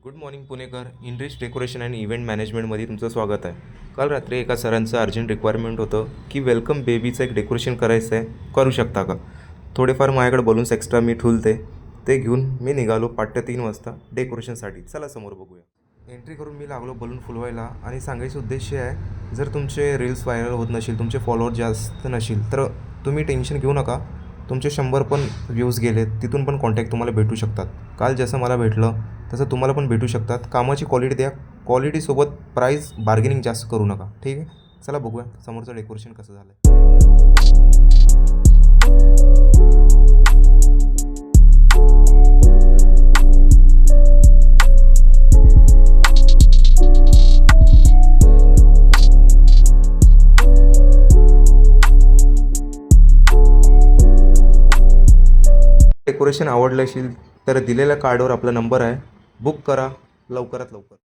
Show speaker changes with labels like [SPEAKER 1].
[SPEAKER 1] Good morning पुणेकर. Enrich decoration and event मॅनेजमेंटमध्ये तुमचं स्वागत आहे. काल रात्री एका सरांचं अर्जंट रिक्वायरमेंट होतं की वेलकम बेबीचं एक डेकोरेशन करायचं आहे, करू शकता का? थोडेफार माझ्याकडे बलून्स एक्स्ट्रा मी ठुलते, ते घेऊन मी निघालो 3:30 वाजता डेकोरेशनसाठी. चला समोर बघूया. एंट्री करून मी लागलो बलून फुलवायला आणि सांगायचं उद्देश आहे, जर तुमचे रील्स व्हायरल होत नसेल, तुमचे फॉलोअर जास्त नसेल, तर तुम्ही टेन्शन घेऊ नका. तुमचे 100 पण व्ह्यूज गेलेत, तिथून पण कॉन्टॅक्ट तुम्हाला भेटू शकतात. काल जसं मला भेटलं तसं तुम्हाला पण भेटू शकतात. कामाची क्वालिटी द्या, क्वालिटीसोबत प्राईस बार्गेनिंग जास्त करू नका. ठीक आहे, चला बघूया समोरचं डेकोरेशन कसं झालं आहे. डेकोरेशन आवडलं असेल तर दिलेल्या कार्डवर आपला नंबर आहे, बुक करा लवकरात लवकर.